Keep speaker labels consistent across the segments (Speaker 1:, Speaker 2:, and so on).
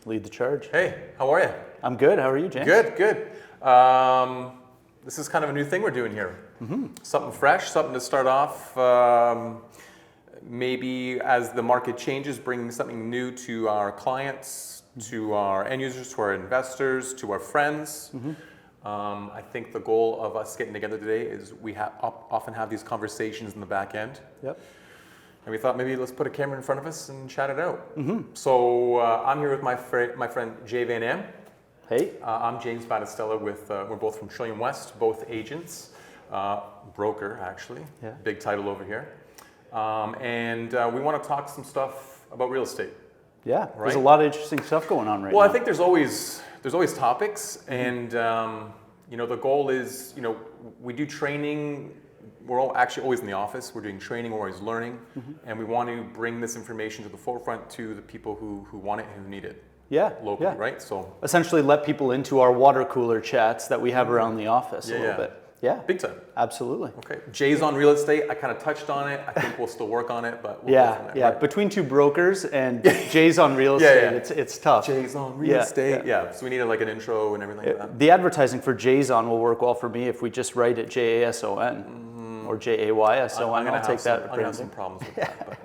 Speaker 1: lead the charge.
Speaker 2: Hey, how are you?
Speaker 1: I'm good. How are you, James?
Speaker 2: Good, good. This is kind of a new thing we're doing here. Something fresh, something to start off. Maybe as the market changes, bringing something new to our clients, to our end users, to our investors, to our friends. I think the goal of us getting together today is we often have these conversations in the back end.
Speaker 1: Yep.
Speaker 2: And we thought maybe let's put a camera in front of us and chat it out. So I'm here with my friend Jay Van Am.
Speaker 1: Hey.
Speaker 2: I'm James Battistella we're both from Trillium West, both agents, broker actually,
Speaker 1: Yeah.
Speaker 2: big title over here. And we want to talk some stuff about real estate.
Speaker 1: Yeah,
Speaker 2: Right.
Speaker 1: there's a lot of interesting stuff going on right now.
Speaker 2: Well, I think there's always topics, and the goal is, we do training. We're actually always in the office. We're doing training. We're always learning, and we want to bring this information to the forefront to the people who want it and who need it.
Speaker 1: Yeah,
Speaker 2: Locally,
Speaker 1: yeah.
Speaker 2: right? So
Speaker 1: essentially let people into our water cooler chats that we have around the office a little bit. Yeah,
Speaker 2: big time.
Speaker 1: absolutely.
Speaker 2: Okay. Jay's on real estate. I kind of touched on it. I think we'll still work on it, but we'll go from there, right?
Speaker 1: Between two brokers and Jay's on real estate, it's tough.
Speaker 2: Jay's on real estate. Yeah. So we needed like an intro and everything like that.
Speaker 1: The advertising for Jay's on will work well for me if we just write it JASON or JAYSON. I'll take that.
Speaker 2: I'm gonna have some problems with that. But.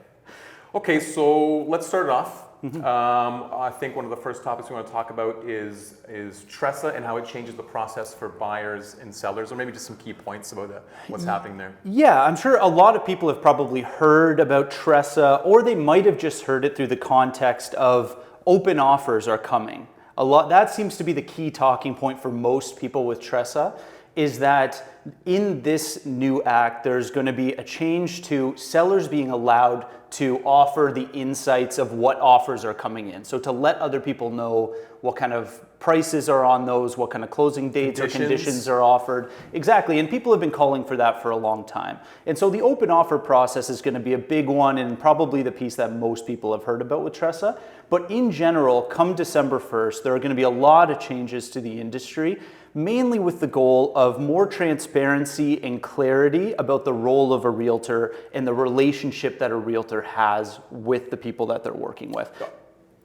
Speaker 2: Okay, so let's start it off. I think one of the first topics we want to talk about is TRESA and how it changes the process for buyers and sellers, or maybe just some key points about what's happening there.
Speaker 1: Yeah, I'm sure a lot of people have probably heard about TRESA, or they might have just heard it through the context of open offers are coming. That seems to be the key talking point for most people with TRESA, is that in this new act, there's going to be a change to sellers being allowed to offer the insights of what offers are coming in. So to let other people know what kind of prices are on those, what kind of closing dates or conditions are offered. Exactly, and people have been calling for that for a long time. And so the open offer process is going to be a big one and probably the piece that most people have heard about with TRESA. But in general, come December 1st, there are going to be a lot of changes to the industry, mainly with the goal of more transparency and clarity about the role of a realtor and the relationship that a realtor has with the people that they're working with.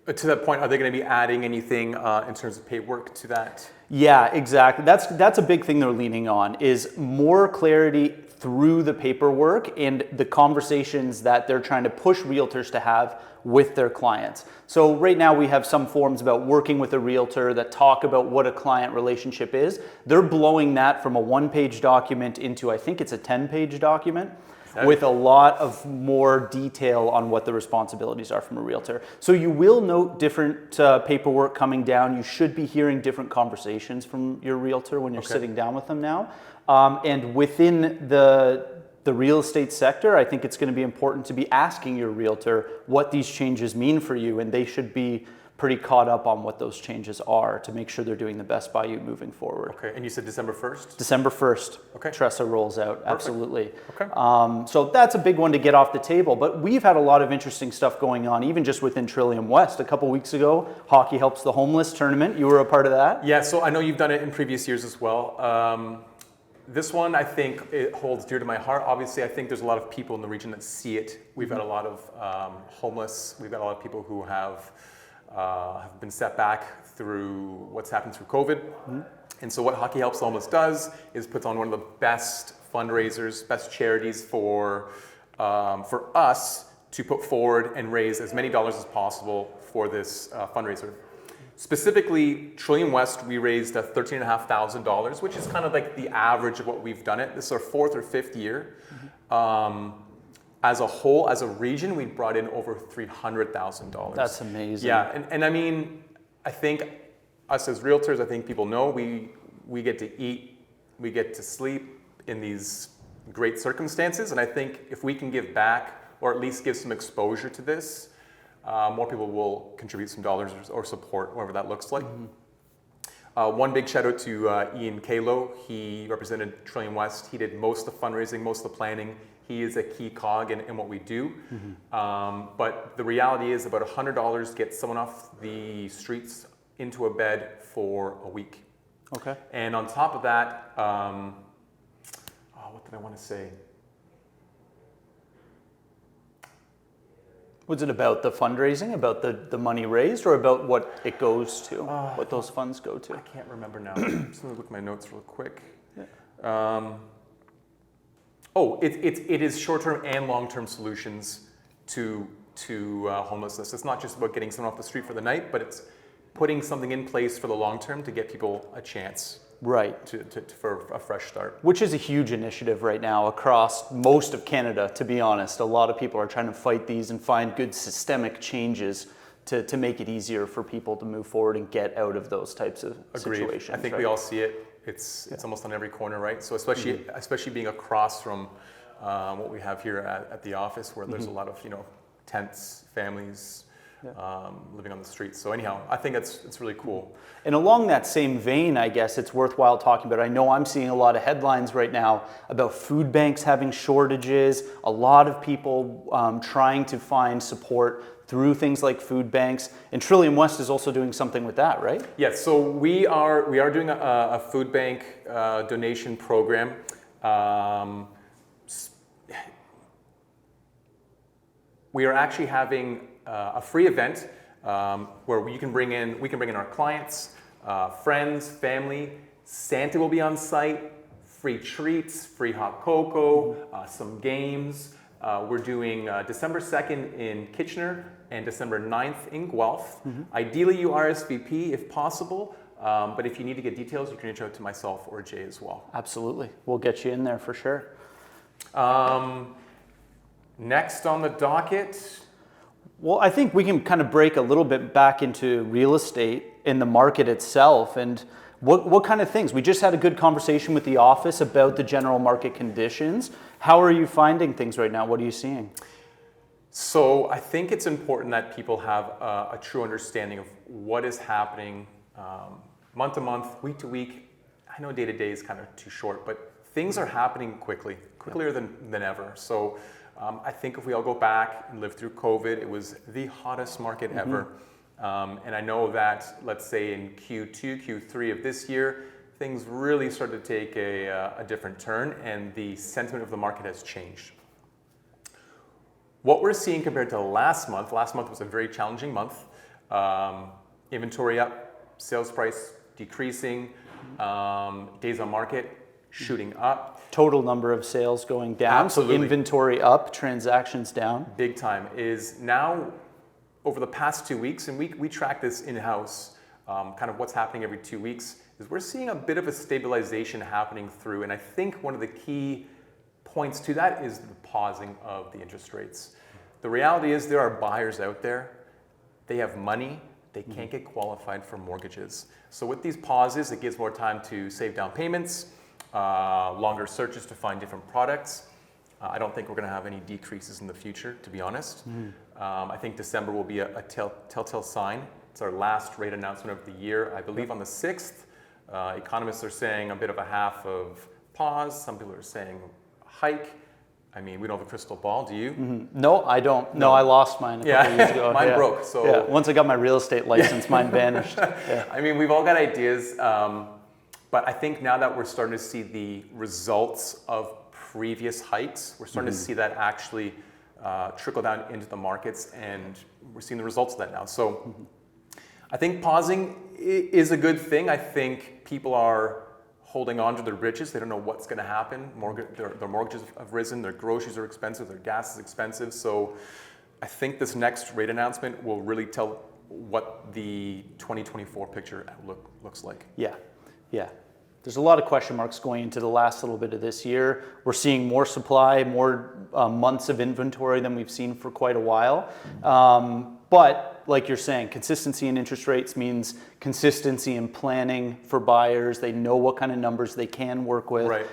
Speaker 2: To that point, are they going to be adding anything in terms of paperwork to that?
Speaker 1: Yeah, exactly. That's a big thing they're leaning on, is more clarity through the paperwork and the conversations that they're trying to push realtors to have with their clients. So right now we have some forms about working with a realtor that talk about what a client relationship is. They're blowing that from a one-page document into, I think it's a 10-page document, with a lot of more detail on what the responsibilities are from a realtor. So you will note different paperwork coming down. You should be hearing different conversations from your realtor when you're sitting down with them now. And within the real estate sector, I think it's going to be important to be asking your realtor what these changes mean for you, and they should be pretty caught up on what those changes are to make sure they're doing the best by you moving forward.
Speaker 2: Okay, and you said December 1st?
Speaker 1: December 1st,
Speaker 2: okay.
Speaker 1: TRESA rolls out, absolutely.
Speaker 2: Okay.
Speaker 1: So that's a big one to get off the table, but we've had a lot of interesting stuff going on, even just within Trillium West. A couple weeks ago, Hockey Helps the Homeless tournament, you were a part of that?
Speaker 2: Yeah, so I know you've done it in previous years as well. This one, I think it holds dear to my heart. Obviously, I think there's a lot of people in the region that see it. We've got a lot of homeless. We've got a lot of people who have been set back through what's happened through COVID. And so what Hockey Helps the Homeless does is puts on one of the best fundraisers, best charities for us to put forward and raise as many dollars as possible for this fundraiser. Specifically, Trillium West, we raised $13,500, which is kind of like the average of what we've done it. This is our 4th or 5th year. As a whole, as a region, we brought in over $300,000.
Speaker 1: That's amazing.
Speaker 2: Yeah, and I mean, I think us as realtors, I think people know we get to eat, we get to sleep in these great circumstances. And I think if we can give back, or at least give some exposure to this, more people will contribute some dollars or support, whatever that looks like. One big shout out to Ian Kalo. He represented Trillium West. He did most of the fundraising, most of the planning. He is a key cog in what we do. But the reality is about $100 gets someone off the streets into a bed for a week.
Speaker 1: Okay.
Speaker 2: And on top of that, what did I want to say?
Speaker 1: Was it about the fundraising, about the money raised, or about what it goes to, what those funds go to?
Speaker 2: I can't remember now. I'm just going to look at my notes real quick. Yeah. It is short-term and long-term solutions to homelessness. It's not just about getting someone off the street for the night, but it's putting something in place for the long term to get people a chance.
Speaker 1: Right.
Speaker 2: For a fresh start.
Speaker 1: Which is a huge initiative right now across most of Canada, to be honest. A lot of people are trying to fight these and find good systemic changes to make it easier for people to move forward and get out of those types of situations.
Speaker 2: I think we all see it. It's almost on every corner, right? So especially being across from what we have here at the office, where there's a lot of tents, families, living on the streets. So anyhow, I think it's really cool.
Speaker 1: And along that same vein, I guess it's worthwhile talking about. I know I'm seeing a lot of headlines right now about food banks having shortages. A lot of people trying to find support through things like food banks. And Trillium West is also doing something with that, right?
Speaker 2: Yes. So we are doing a food bank donation program. We are actually having a free event where we can bring in our clients, friends, family. Santa will be on site, free treats, free hot cocoa, some games. We're doing December 2nd in Kitchener and December 9th in Guelph. Ideally, you RSVP if possible, but if you need to get details, you can reach out to myself or Jay as well.
Speaker 1: Absolutely. We'll get you in there for sure.
Speaker 2: Next on the docket.
Speaker 1: Well, I think we can kind of break a little bit back into real estate in the market itself and what kind of things. We just had a good conversation with the office about the general market conditions. How are you finding things right now? What are you seeing?
Speaker 2: So I think it's important that people have a true understanding of what is happening month to month, week to week. I know day to day is kind of too short, but things are happening quicker than ever. So I think if we all go back and live through COVID, it was the hottest market ever. And I know that, let's say in Q2, Q3 of this year, things really started to take a different turn and the sentiment of the market has changed. What we're seeing compared to last month was a very challenging month. Inventory up, sales price decreasing, days on market shooting up.
Speaker 1: Total number of sales going down.
Speaker 2: Absolutely.
Speaker 1: So inventory up, transactions down.
Speaker 2: Big time. Is now over the past 2 weeks, and we track this in-house, kind of what's happening every 2 weeks, is we're seeing a bit of a stabilization happening through. And I think one of the key points to that is the pausing of the interest rates. The reality is there are buyers out there. They have money. They can't get qualified for mortgages. So with these pauses, it gives more time to save down payments, longer searches to find different products. I don't think we're going to have any decreases in the future, to be honest. I think December will be a telltale sign. It's our last rate announcement of the year. I believe on the 6th, economists are saying a bit of a half of pause. Some people are saying hike. I mean, we don't have a crystal ball, do you?
Speaker 1: No, I don't. No, I lost mine a couple years ago.
Speaker 2: Mine broke. So
Speaker 1: once I got my real estate license, mine vanished.
Speaker 2: I mean, we've all got ideas, but I think now that we're starting to see the results of previous hikes, we're starting to see that actually trickle down into the markets, and we're seeing the results of that now. So I think pausing is a good thing. I think people are holding on to their riches. They don't know what's going to happen. Their mortgages have risen. Their groceries are expensive. Their gas is expensive. So I think this next rate announcement will really tell what the 2024 picture outlook looks like.
Speaker 1: Yeah. There's a lot of question marks going into the last little bit of this year. We're seeing more supply, more months of inventory than we've seen for quite a while. But like you're saying, consistency in interest rates means consistency in planning for buyers. They know what kind of numbers they can work with.
Speaker 2: Right.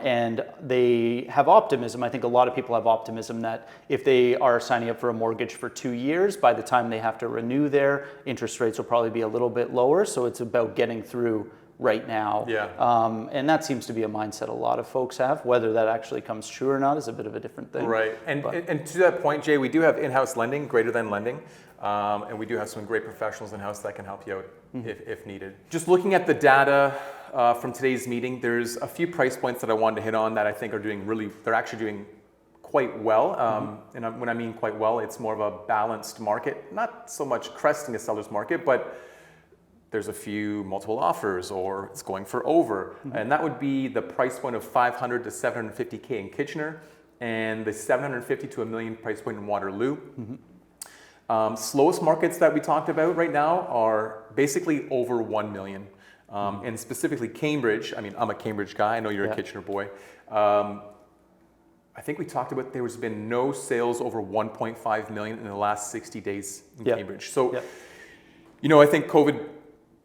Speaker 1: And they have optimism. I think a lot of people have optimism that if they are signing up for a mortgage for 2 years, by the time they have to renew their interest rates will probably be a little bit lower. So it's about getting through right now.
Speaker 2: Yeah.
Speaker 1: And that seems to be a mindset a lot of folks have. Whether that actually comes true or not is a bit of a different thing.
Speaker 2: Right. And to that point, Jay, we do have in-house lending, Greater Than Lending. And we do have some great professionals in-house that can help you out if needed. Just looking at the data from today's meeting, there's a few price points that I wanted to hit on that I think are they're actually doing quite well. When I mean quite well, it's more of a balanced market, not so much cresting a seller's market, but there's a few multiple offers or it's going for over. And that would be the price point of 500 to 750K in Kitchener and the 750 to $1 million price point in Waterloo. Slowest markets that we talked about right now are basically over 1 million. And specifically Cambridge, I mean, I'm a Cambridge guy, I know you're a Kitchener boy. I think we talked about there's been no sales over 1.5 million in the last 60 days in Cambridge. So, you know, I think COVID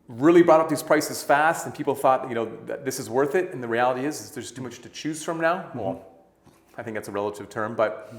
Speaker 2: really brought up these prices fast and people thought, you know, that this is worth it. And the reality is there's too much to choose from now. Well, I think that's a relative term, but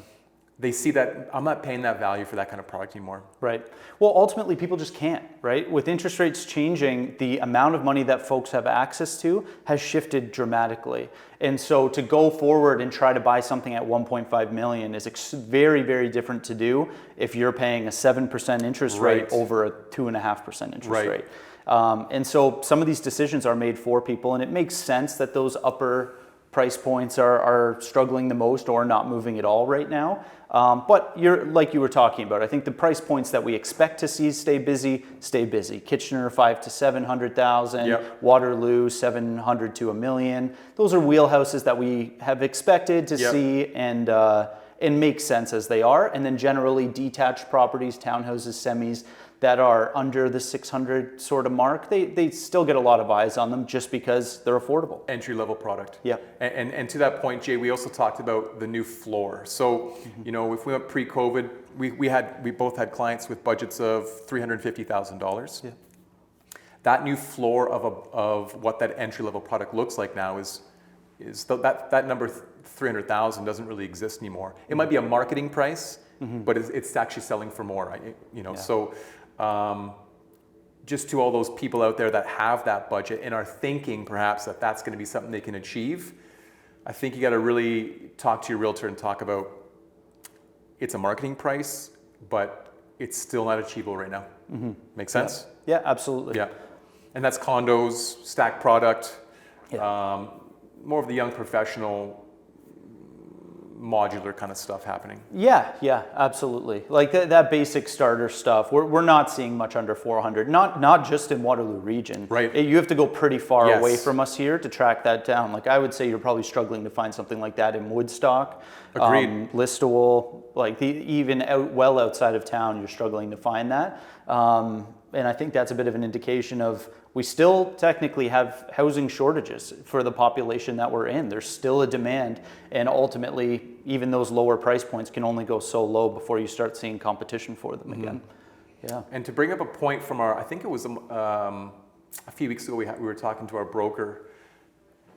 Speaker 2: they see that I'm not paying that value for that kind of product anymore.
Speaker 1: Right. Well, ultimately, people just can't, right? With interest rates changing, the amount of money that folks have access to has shifted dramatically. And so to go forward and try to buy something at 1.5 million is very, very different to do if you're paying a 7% interest rate over a 2.5% interest rate. And so some of these decisions are made for people, and it makes sense that those upper price points are struggling the most or not moving at all right now. But like you were talking about, I think the price points that we expect to see stay busy. Kitchener 500 to 700,000, Waterloo 700 to $1 million. Those are wheelhouses that we have expected to see and make sense as they are. And then generally detached properties, townhouses, semis that are under the 600 sort of mark, they still get a lot of eyes on them just because they're affordable.
Speaker 2: Entry-level product.
Speaker 1: Yeah.
Speaker 2: And to that point, Jay, we also talked about the new floor. So, you know, if we went pre-COVID, we both had clients with budgets of $350,000. Yeah. That new floor of what that entry-level product looks like now is that number 300,000 doesn't really exist anymore. It might be a marketing price, but it's actually selling for more. You know, so. Just to all those people out there that have that budget and are thinking perhaps that that's going to be something they can achieve, I think you got to really talk to your realtor and talk about it's a marketing price, but it's still not achievable right now. Make sense?
Speaker 1: Yeah, absolutely.
Speaker 2: Yeah. And that's condos, stacked product, more of the young professional modular kind of stuff happening.
Speaker 1: Yeah, absolutely. Like that basic starter stuff, we're not seeing much under 400, not just in Waterloo region.
Speaker 2: Right.
Speaker 1: You have to go pretty far away from us here to track that down. Like I would say you're probably struggling to find something like that in Woodstock.
Speaker 2: Agreed.
Speaker 1: Listowel, like even well outside of town, you're struggling to find that. And I think that's a bit of an indication of we still technically have housing shortages for the population that we're in. There's still a demand, and ultimately, even those lower price points can only go so low before you start seeing competition for them again. Yeah.
Speaker 2: And to bring up a point from I think it was a few weeks ago, we were talking to our broker,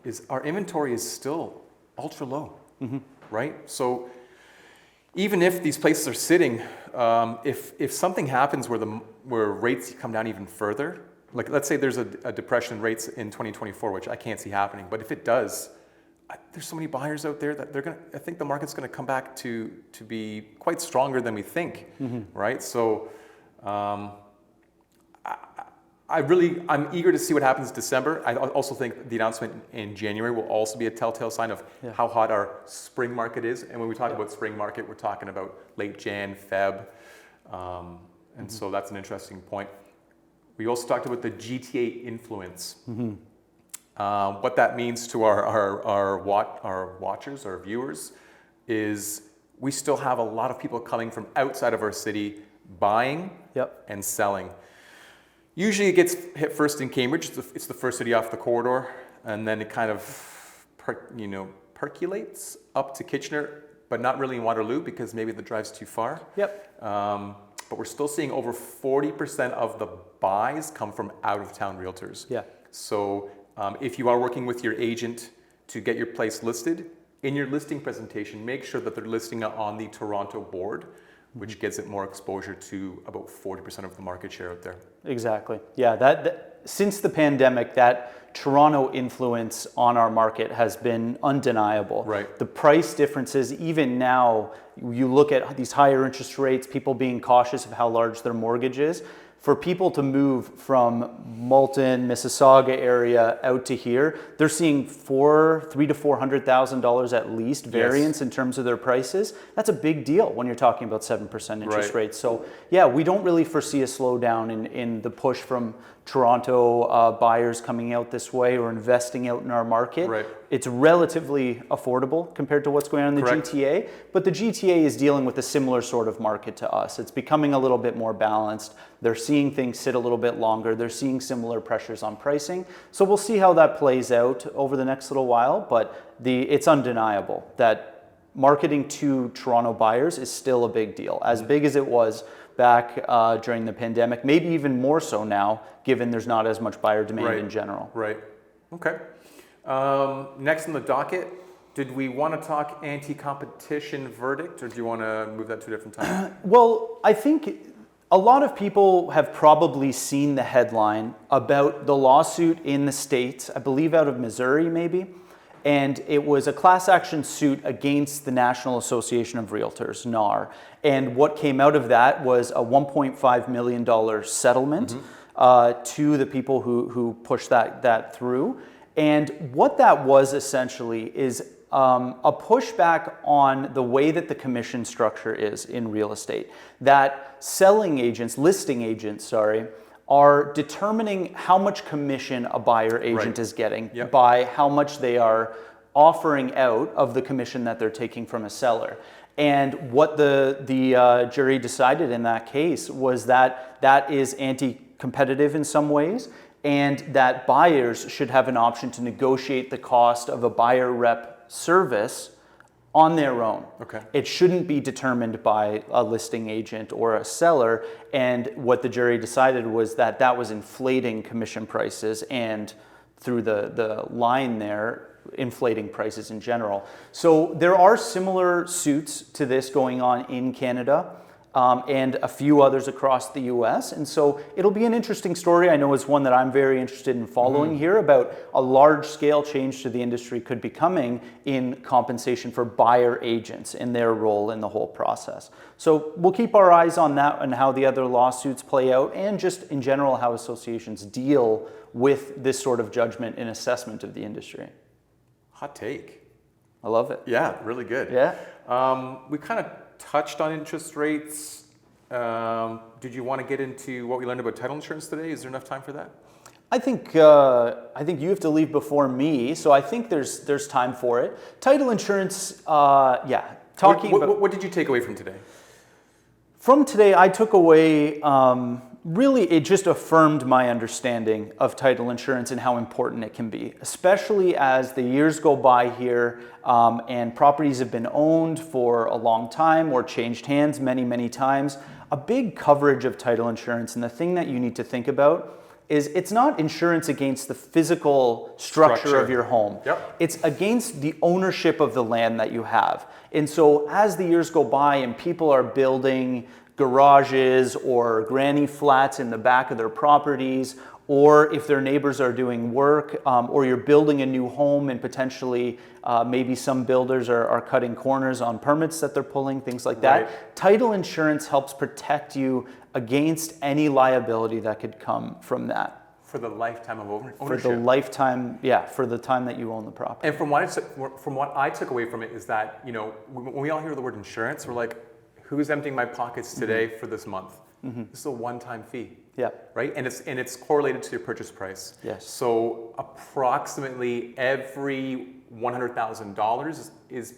Speaker 2: is our inventory is still ultra low, right? So even if these places are sitting, if something happens where rates come down even further, like let's say there's a depression in rates in 2024, which I can't see happening, but if it does, there's so many buyers out there that I think the market's going to come back to be quite stronger than we think, right? So I'm eager to see what happens in December. I also think the announcement in January will also be a telltale sign of how hot our spring market is. And when we talk about spring market, we're talking about late Jan, Feb. And so that's an interesting point. We also talked about the GTA influence. What that means to our watchers, our viewers, is we still have a lot of people coming from outside of our city buying and selling. Usually it gets hit first in Cambridge. It's the first city off the corridor, and then it kind of percolates up to Kitchener, but not really in Waterloo because maybe the drive's too far. But we're still seeing over 40% of the buys come from out-of-town realtors. So if you are working with your agent to get your place listed, in your listing presentation, make sure that they're listing it on the Toronto board, which gives it more exposure to about 40% of the market share out there.
Speaker 1: Exactly. Yeah, that since the pandemic, that Toronto influence on our market has been undeniable.
Speaker 2: Right.
Speaker 1: The price differences, even now, you look at these higher interest rates, people being cautious of how large their mortgage is. for people to move from Moulton, Mississauga area out to here, they're seeing $300,000 to $400,000 at least variance in terms of their prices. That's a big deal when you're talking about 7% interest rates. So yeah, we don't really foresee a slowdown in the push from Toronto buyers coming out this way or investing out in our market.
Speaker 2: Right.
Speaker 1: It's relatively affordable compared to what's going on in the GTA, but the GTA is dealing with a similar sort of market to us. It's becoming a little bit more balanced. They're seeing things sit a little bit longer. They're seeing similar pressures on pricing. So we'll see how that plays out over the next little while, but it's undeniable that marketing to Toronto buyers is still a big deal, as big as it was back during the pandemic, maybe even more so now, given there's not as much buyer demand in general.
Speaker 2: Right. Okay. Next on the docket, did we want to talk anti-competition verdict, or do you want to move that to a different time?
Speaker 1: Well, I think a lot of people have probably seen the headline about the lawsuit in the States, I believe out of Missouri maybe, and it was a class action suit against the National Association of Realtors, NAR. And what came out of that was a $1.5 million settlement to the people who pushed that through. And what that was essentially is a pushback on the way that the commission structure is in real estate. That listing agents, are determining how much commission a buyer agent is getting by how much they are offering out of the commission that they're taking from a seller. And what the jury decided in that case was that that is anti-competitive in some ways, and that buyers should have an option to negotiate the cost of a buyer rep service on their own.
Speaker 2: Okay.
Speaker 1: It shouldn't be determined by a listing agent or a seller. And what the jury decided was that that was inflating commission prices, and through the line there, inflating prices in general. So there are similar suits to this going on in Canada. And a few others across the US. And so it'll be an interesting story. I know it's one that I'm very interested in following here, about a large scale change to the industry could be coming in compensation for buyer agents and their role in the whole process. So we'll keep our eyes on that and how the other lawsuits play out, and just in general how associations deal with this sort of judgment and assessment of the industry.
Speaker 2: Hot take.
Speaker 1: I love it.
Speaker 2: Yeah, really good.
Speaker 1: Yeah.
Speaker 2: We kind of touched on interest rates. Did you want to get into what we learned about title insurance today? Is there enough time for that?
Speaker 1: I think you have to leave before me, so I think there's time for it. Title insurance,
Speaker 2: What did you take away from today?
Speaker 1: From today, I took away, really, it just affirmed my understanding of title insurance and how important it can be, especially as the years go by here and properties have been owned for a long time or changed hands many, many times. A big coverage of title insurance, and the thing that you need to think about is it's not insurance against the physical structure of your home.
Speaker 2: Yep.
Speaker 1: It's against the ownership of the land that you have. And so as the years go by and people are building garages or granny flats in the back of their properties, or if their neighbors are doing work, or you're building a new home and potentially maybe some builders are cutting corners on permits that they're pulling, things like that.
Speaker 2: Right.
Speaker 1: Title insurance helps protect you against any liability that could come from that.
Speaker 2: For the lifetime of ownership.
Speaker 1: For the lifetime, for the time that you own the property.
Speaker 2: And from what I took away from it is that, when we all hear the word insurance, we're like, who's emptying my pockets today for this month? This is a one-time fee.
Speaker 1: Yeah.
Speaker 2: Right? And it's correlated to your purchase price.
Speaker 1: Yes.
Speaker 2: So approximately every $100,000 is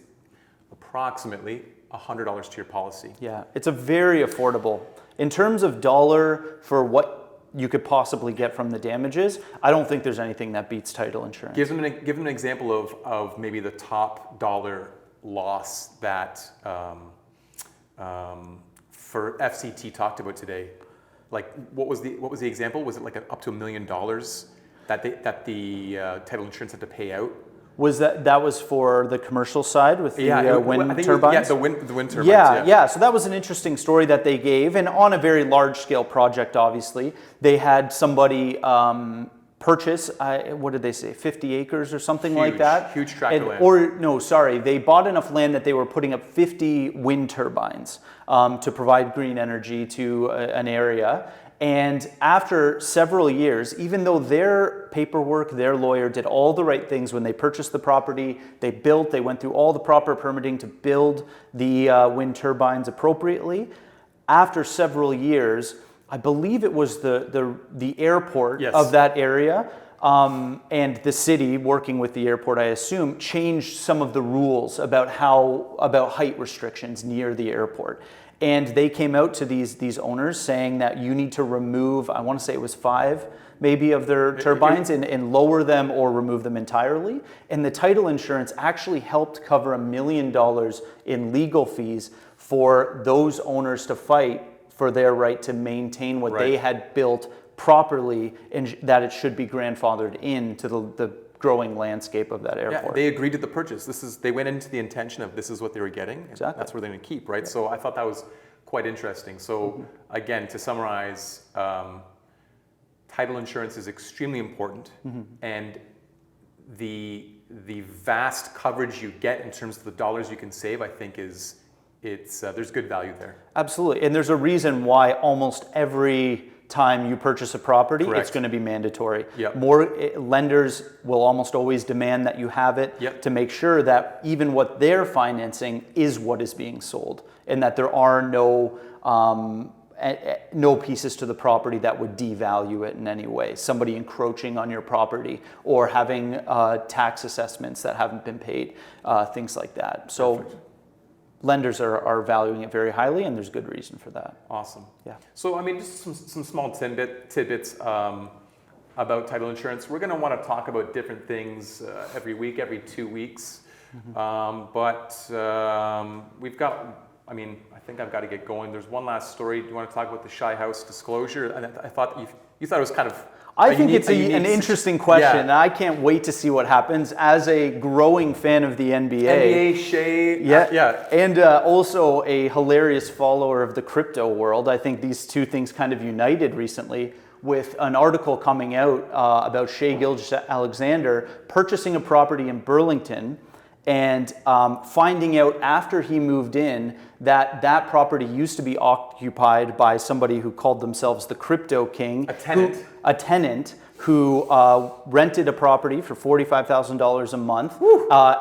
Speaker 2: approximately $100 to your policy.
Speaker 1: Yeah, it's a very affordable. In terms of dollar for what you could possibly get from the damages, I don't think there's anything that beats title insurance.
Speaker 2: Give them an example of maybe the top dollar loss that for FCT talked about today. Like, what was the example? Was it like up to $1 million that the title insurance had to pay out?
Speaker 1: Was that was for the commercial side with the wind turbines?
Speaker 2: The wind turbines.
Speaker 1: Yeah. So that was an interesting story that they gave, and on a very large scale project. Obviously, they had somebody purchase. What did they say? 50 acres or something like that.
Speaker 2: Huge tract of land.
Speaker 1: They bought enough land that they were putting up 50 wind turbines to provide green energy to an area. And after several years, even though their paperwork, their lawyer did all the right things when they purchased the property, they went through all the proper permitting to build the wind turbines appropriately. After several years, I believe it was the airport
Speaker 2: Yes.
Speaker 1: of that area and the city, working with the airport, I assume, changed some of the rules about height restrictions near the airport. And they came out to these owners saying that you need to remove, I want to say it was 5 maybe of their turbines and lower them or remove them entirely. And the title insurance actually helped cover $1 million in legal fees for those owners to fight for their right to maintain what they had built properly, and that it should be grandfathered into the growing landscape of that airport.
Speaker 2: Yeah, they agreed to the purchase. They went into the intention of this is what they were getting. And
Speaker 1: Exactly.
Speaker 2: that's where they're going to keep, right? So I thought that was quite interesting. So again, to summarize, title insurance is extremely important, and the vast coverage you get in terms of the dollars you can save, I think there's good value there.
Speaker 1: Absolutely, and there's a reason why almost every time you purchase a property,
Speaker 2: Correct.
Speaker 1: it's going to be mandatory.
Speaker 2: Yep.
Speaker 1: More lenders will almost always demand that you have it
Speaker 2: Yep.
Speaker 1: to make sure that even what they're financing is what is being sold, and that there are no pieces to the property that would devalue it in any way. Somebody encroaching on your property or having tax assessments that haven't been paid, things like that. So.
Speaker 2: Perfect.
Speaker 1: Lenders are valuing it very highly, and there's good reason for that.
Speaker 2: Awesome.
Speaker 1: Yeah.
Speaker 2: So, I mean, just some small tidbits about title insurance. We're going to want to talk about different things every week, every 2 weeks. But we've got, I think I've got to get going. There's one last story. Do you want to talk about the Shy House disclosure? And I thought you thought it was kind of
Speaker 1: I think it's an interesting question, and I can't wait to see what happens. As a growing fan of the NBA,
Speaker 2: Shea,
Speaker 1: yeah, and also a hilarious follower of the crypto world, I think these two things kind of united recently with an article coming out about Shea Gilgeous-Alexander purchasing a property in Burlington and finding out after he moved in that property used to be occupied by somebody who called themselves the Crypto King. A tenant who rented a property for $45,000 a month,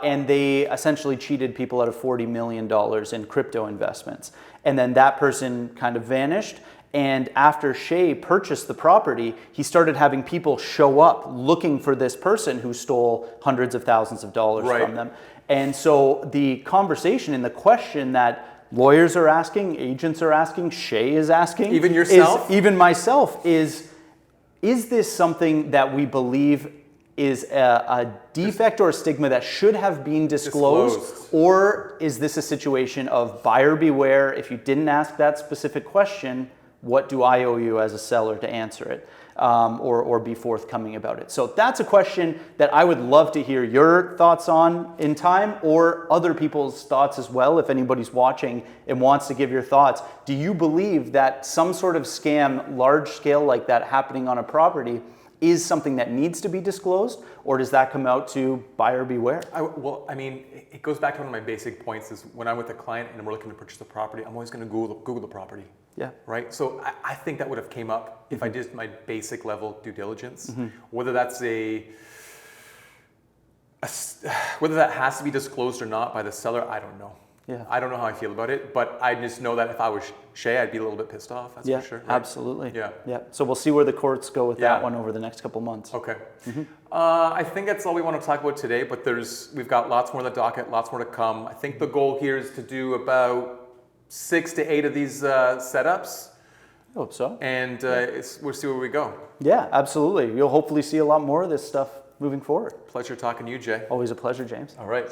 Speaker 1: and they essentially cheated people out of $40 million in crypto investments. And then that person kind of vanished. And after Shea purchased the property, he started having people show up looking for this person who stole hundreds of thousands of dollars from them. And so the conversation and the question that lawyers are asking, agents are asking, Shea is asking,
Speaker 2: even yourself,
Speaker 1: even myself, is this something that we believe is a defect or a stigma that should have been disclosed? Or is this a situation of buyer beware? If you didn't ask that specific question, what do I owe you as a seller to answer it, or be forthcoming about it? So that's a question that I would love to hear your thoughts on in time, or other people's thoughts as well. If anybody's watching and wants to give your thoughts, do you believe that some sort of scam, large scale like that happening on a property is something that needs to be disclosed, or does that come out to buyer beware?
Speaker 2: It goes back to one of my basic points is when I'm with a client and we're looking to purchase the property, I'm always going to Google the property.
Speaker 1: Yeah.
Speaker 2: Right. So I think that would have came up if I did my basic level due diligence. Whether that's whether that has to be disclosed or not by the seller, I don't know.
Speaker 1: Yeah.
Speaker 2: I don't know how I feel about it, but I just know that if I was Shea, I'd be a little bit pissed off. That's for sure. Right?
Speaker 1: Absolutely.
Speaker 2: Yeah.
Speaker 1: Yeah. So we'll see where the courts go with that one over the next couple months.
Speaker 2: Okay. I think that's all we want to talk about today, but we've got lots more on the docket, lots more to come. I think the goal here is to do about 6 to 8 of these setups.
Speaker 1: I hope so.
Speaker 2: And we'll see where we go.
Speaker 1: Yeah, absolutely. You'll hopefully see a lot more of this stuff moving forward.
Speaker 2: Pleasure talking to you, Jay.
Speaker 1: Always a pleasure, James.
Speaker 2: All right.